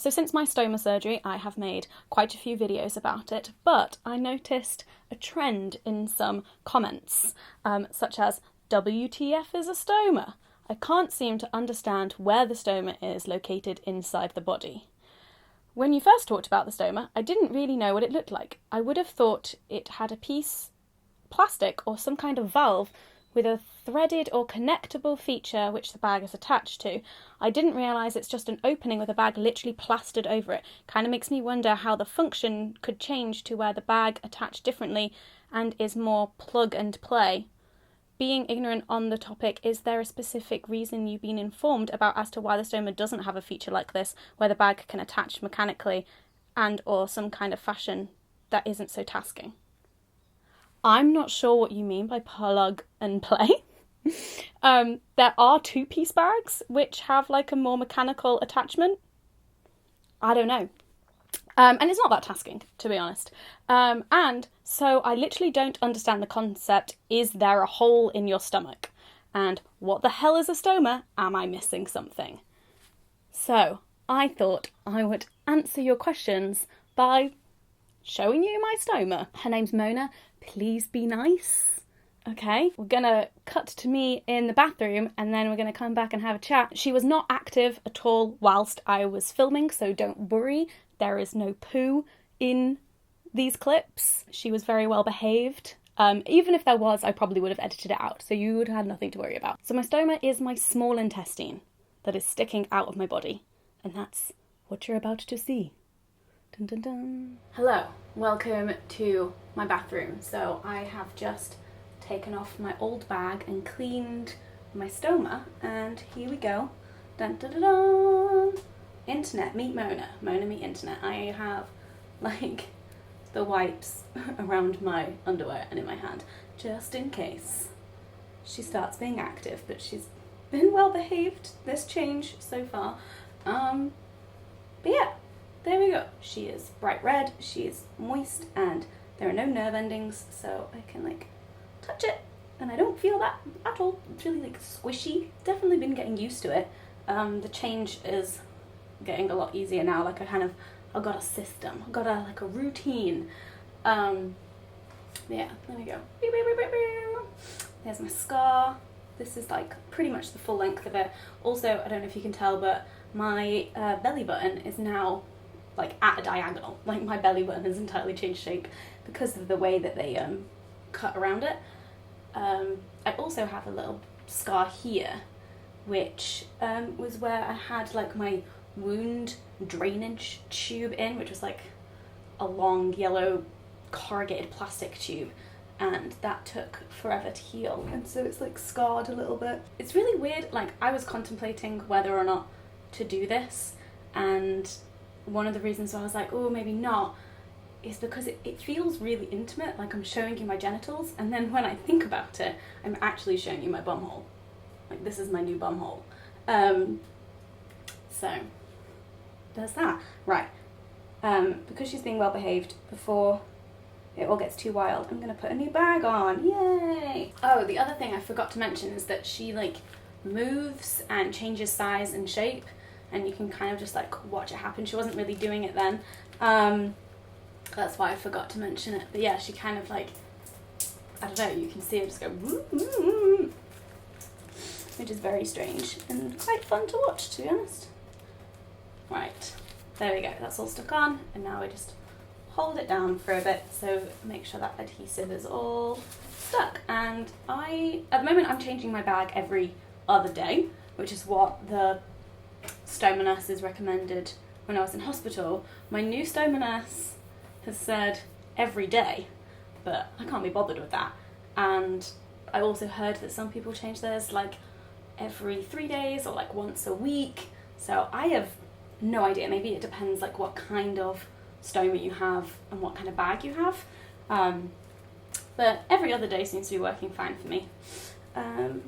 So since my stoma surgery, I have made quite a few videos about it, but I noticed a trend in some comments, such as, WTF is a stoma? I can't seem to understand where the stoma is located inside the body. When you first talked about the stoma, I didn't really know what it looked like. I would have thought it had a piece of plastic or some kind of valve with a threaded or connectable feature which the bag is attached to. I didn't realise it's just an opening with a bag literally plastered over it. Kind of makes me wonder how the function could change to where the bag attached differently and is more plug and play. Being ignorant on the topic, is there a specific reason you've been informed about as to why the stoma doesn't have a feature like this, where the bag can attach mechanically and or some kind of fashion that isn't so tasking? I'm not sure what you mean by plug and play. There are two-piece bags which have like a more mechanical attachment. I don't know. And it's not that tasking, to be honest. And so I literally don't understand the concept, is there a hole in your stomach? And what the hell is a stoma? Am I missing something? So I thought I would answer your questions by showing you my stoma. Her name's Mona. Please be nice. Okay, we're gonna cut to me in the bathroom and then we're gonna come back and have a chat. She was not active at all whilst I was filming, so don't worry. There is no poo in these clips. She was very well behaved. Even if there was, I probably would have edited it out, so you would have had nothing to worry about. So my stoma is my small intestine that is sticking out of my body, and that's what you're about to see. Dun, dun, dun. Hello, welcome to my bathroom. So I have just taken off my old bag and cleaned my stoma, and here we go. Dun, dun, dun, dun. Internet, meet Mona. Mona, meet internet. I have, like, the wipes around my underwear and in my hand, just in case she starts being active, but she's been well behaved, this change so far. But yeah, there we go. She is bright red, she is moist, and there are no nerve endings, so I can, like, touch it, and I don't feel that at all. It's really, like, squishy. Definitely been getting used to it. The change is getting a lot easier now. Like, I've got a system, I've got a routine. Yeah, there we go. There's my scar. This is like pretty much the full length of it. Also, I don't know if you can tell, but my belly button is now like at a diagonal. Like, my belly button has entirely changed shape because of the way that they cut around it. I also have a little scar here, which was where I had like my wound drainage tube in, which was like a long yellow corrugated plastic tube, and that took forever to heal, and so it's like scarred a little bit. It's really weird. Like, I was contemplating whether or not to do this, and one of the reasons why I was like, oh, maybe not, is because it feels really intimate, like I'm showing you my genitals, and then when I think about it, I'm actually showing you my bumhole. Like, this is my new bumhole. So there's that. Right. Because she's being well behaved, before it all gets too wild, I'm gonna put a new bag on. Yay! Oh, the other thing I forgot to mention is that she like moves and changes size and shape, and you can kind of just like watch it happen. She wasn't really doing it then. That's why I forgot to mention it. But yeah, she kind of like, I don't know, you can see her just go woo, woo, woo, which is very strange and quite fun to watch, to be honest. Right, there we go, that's all stuck on, and now we just hold it down for a bit, so make sure that adhesive is all stuck. And at the moment I'm changing my bag every other day, which is what the stoma nurses recommended when I was in hospital. My new stoma nurse has said every day, but I can't be bothered with that. And I also heard that some people change theirs like every 3 days or like once a week, so I have no idea. Maybe it depends like what kind of stoma you have and what kind of bag you have, but every other day seems to be working fine for me. But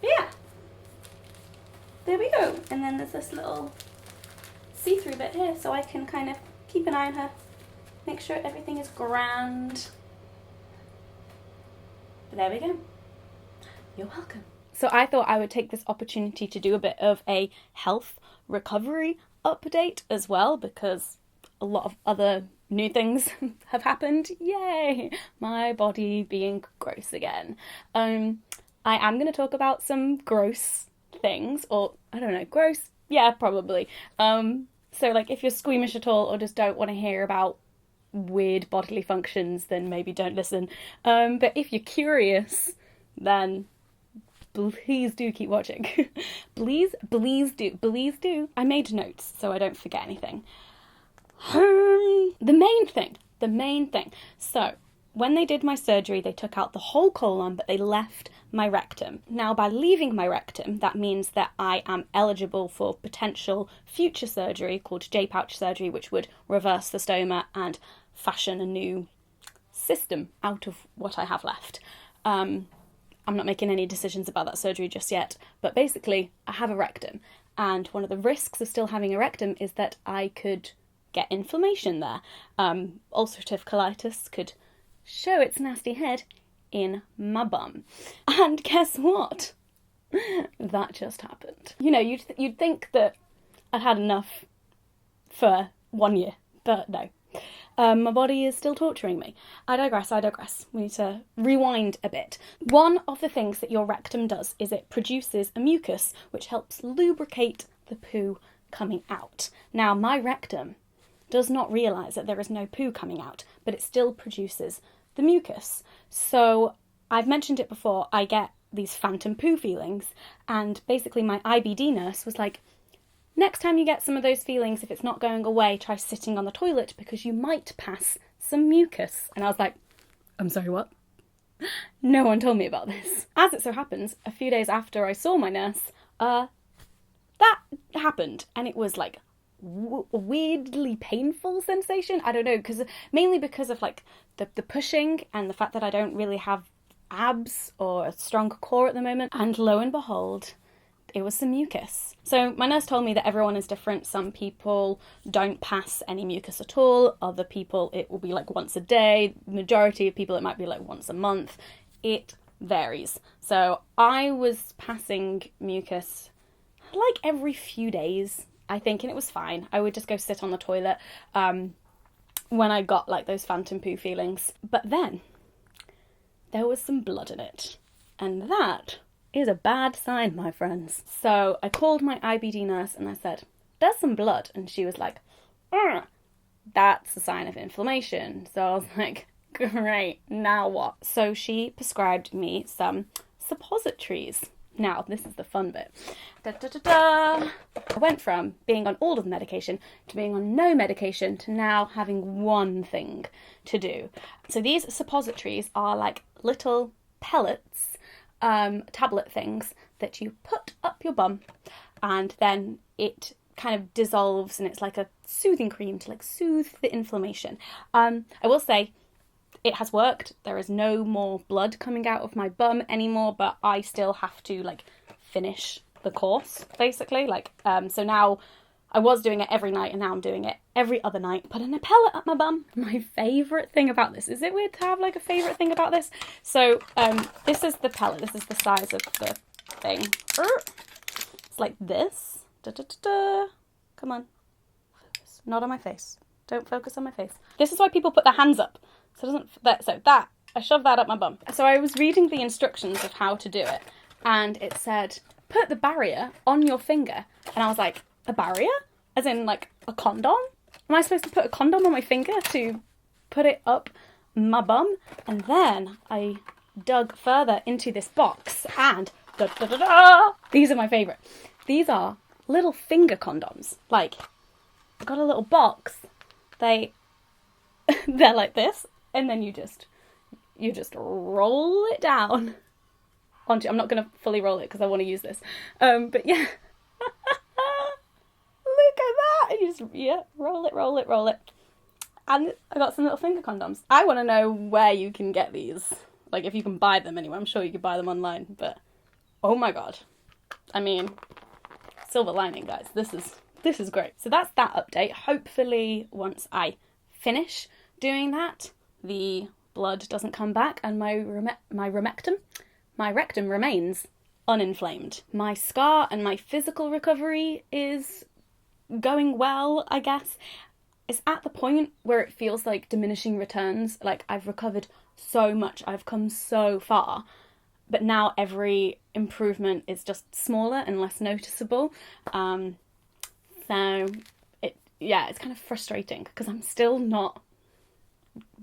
yeah, there we go. And then there's this little see-through bit here, so I can kind of keep an eye on her, make sure everything is grand. But there we go. You're welcome. So I thought I would take this opportunity to do a bit of a health recovery update as well, because a lot of other new things have happened. Yay! My body being gross again. I am going to talk about some gross things, or I don't know, gross? Yeah, probably. So like if you're squeamish at all or just don't want to hear about weird bodily functions, then maybe don't listen. But if you're curious, then please do keep watching. Please do. I made notes so I don't forget anything. The main thing. So, when they did my surgery, they took out the whole colon, but they left my rectum. Now, by leaving my rectum, that means that I am eligible for potential future surgery called J-pouch surgery, which would reverse the stoma and fashion a new system out of what I have left. I'm not making any decisions about that surgery just yet, but basically, I have a rectum, and one of the risks of still having a rectum is that I could get inflammation there. Ulcerative colitis could show its nasty head in my bum. And guess what? That just happened. You know, you'd think that I'd had enough for 1 year, but no. My body is still torturing me. I digress. We need to rewind a bit. One of the things that your rectum does is it produces a mucus which helps lubricate the poo coming out. Now, my rectum does not realise that there is no poo coming out, but it still produces the mucus. So, I've mentioned it before, I get these phantom poo feelings, and basically my IBD nurse was like, next time you get some of those feelings, if it's not going away, try sitting on the toilet because you might pass some mucus. And I was like, I'm sorry, what? No one told me about this. As it so happens, a few days after I saw my nurse, that happened, and it was like weirdly painful sensation. I don't know, mainly because of like the pushing and the fact that I don't really have abs or a strong core at the moment. And lo and behold, it was some mucus. So my nurse told me that everyone is different. Some people don't pass any mucus at all. Other people, it will be like once a day. Majority of people, it might be like once a month. It varies. So I was passing mucus like every few days, I think, and it was fine. I would just go sit on the toilet when I got like those phantom poo feelings. But then there was some blood in it, and that is a bad sign, my friends. So I called my IBD nurse and I said, there's some blood, and she was like, that's a sign of inflammation. So I was like, great, now what? So she prescribed me some suppositories. Now, this is the fun bit. I went from being on all of the medication to being on no medication to now having one thing to do. So these suppositories are like little pellets, tablet things that you put up your bum, and then it kind of dissolves, and it's like a soothing cream to like soothe the inflammation. I will say, it has worked. There is no more blood coming out of my bum anymore, but I still have to like finish the course, basically. Like, so now I was doing it every night, and now I'm doing it every other night. Putting a pellet up my bum. My favourite thing about this. Is it weird to have like a favourite thing about this? So, this is the pellet. This is the size of the thing. It's like this. Come on. Focus. Not on my face. Don't focus on my face. This is why people put their hands up. I shoved that up my bum. So I was reading the instructions of how to do it, and it said, put the barrier on your finger. And I was like, a barrier? As in like a condom? Am I supposed to put a condom on my finger to put it up my bum? And then I dug further into this box, and these are my favourite. These are little finger condoms. Like, I've got a little box. They're like this. And then you just roll it down onto. I'm not going to fully roll it because I want to use this. But yeah, look at that. And you just roll it. And I got some little finger condoms. I want to know where you can get these. Like if you can buy them anywhere. I'm sure you could buy them online. But oh my god, I mean, silver lining, guys. This is great. So that's that update. Hopefully, once I finish doing that, the blood doesn't come back and my rectum remains uninflamed. My scar and my physical recovery is going well, I guess. It's at the point where it feels like diminishing returns. Like, I've recovered so much, I've come so far, but now every improvement is just smaller and less noticeable. So it's kind of frustrating because I'm still not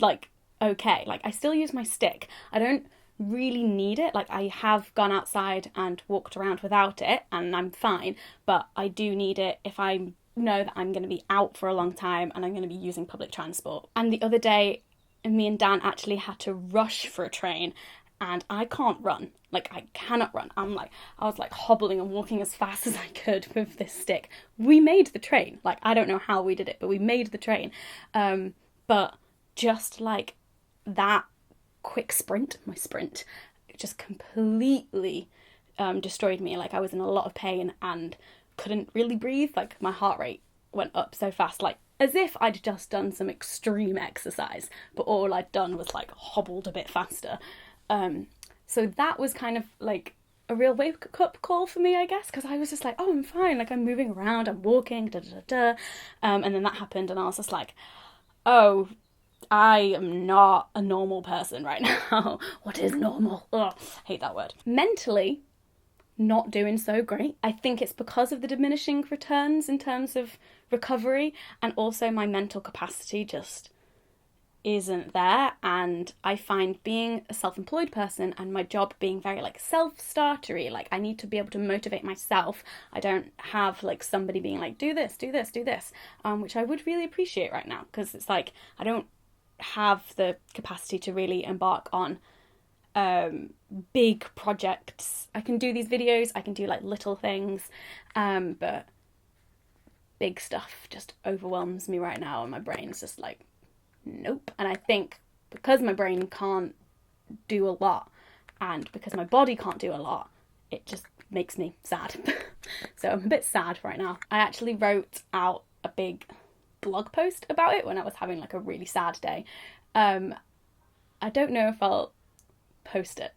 like okay. Like, I still use my stick. I don't really need it. Like, I have gone outside and walked around without it and I'm fine, but I do need it if I know that I'm going to be out for a long time and I'm going to be using public transport. And the other day, me and Dan actually had to rush for a train, and I can't run. Like, I cannot run. I was like hobbling and walking as fast as I could with this stick. We made the train. Like, I don't know how we did it, but we made the train. But just like that quick sprint, my sprint, it just completely destroyed me. Like, I was in a lot of pain and couldn't really breathe. Like, my heart rate went up so fast, like as if I'd just done some extreme exercise, but all I'd done was like hobbled a bit faster. So that was kind of like a real wake-up call for me, I guess, because I was just like, oh, I'm fine, like, I'm moving around, I'm walking, and then that happened, and I was just like, oh, I am not a normal person right now. What is normal? Ugh, hate that word. Mentally, not doing so great. I think it's because of the diminishing returns in terms of recovery, and also my mental capacity just isn't there. And I find being a self-employed person and my job being very like self-startery, like I need to be able to motivate myself. I don't have like somebody being like, do this, which I would really appreciate right now, because it's like I don't have the capacity to really embark on big projects. I can do these videos, I can do like little things, but big stuff just overwhelms me right now, and my brain's just like, nope. And I think because my brain can't do a lot, and because my body can't do a lot, it just makes me sad. So I'm a bit sad right now. I actually wrote out a big blog post about it when I was having like a really sad day. I don't know if I'll post it.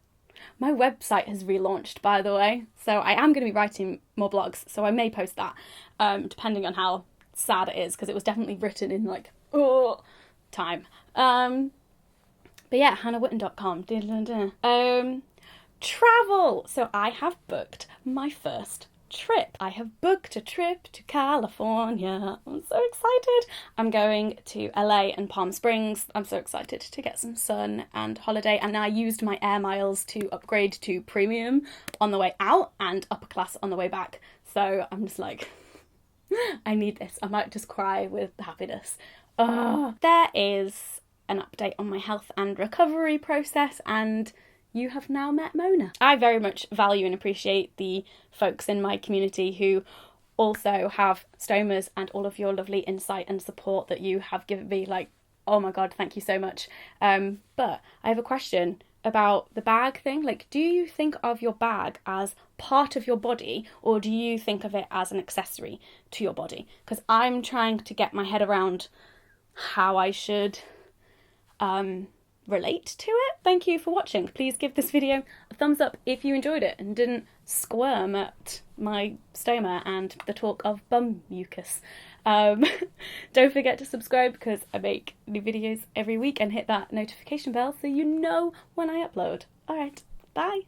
My website has relaunched, by the way, so I am going to be writing more blogs, so I may post that, depending on how sad it is, because it was definitely written in like time. But yeah, hannahwitton.com. Travel! So I have booked my first trip. I have booked a trip to California. I'm so excited. I'm going to LA and Palm Springs. I'm so excited to get some sun and holiday. And I used my air miles to upgrade to premium on the way out and upper class on the way back. So I'm just like, I need this. I might just cry with happiness. There is an update on my health and recovery process, and you have now met Mona. I very much value and appreciate the folks in my community who also have stomas, and all of your lovely insight and support that you have given me. Like, oh my god, thank you so much. But I have a question about the bag thing. Like, do you think of your bag as part of your body, or do you think of it as an accessory to your body? Because I'm trying to get my head around how I should relate to it. Thank you for watching. Please give this video a thumbs up if you enjoyed it and didn't squirm at my stoma and the talk of bum mucus. Don't forget to subscribe, because I make new videos every week, and hit that notification bell so you know when I upload. Alright, bye!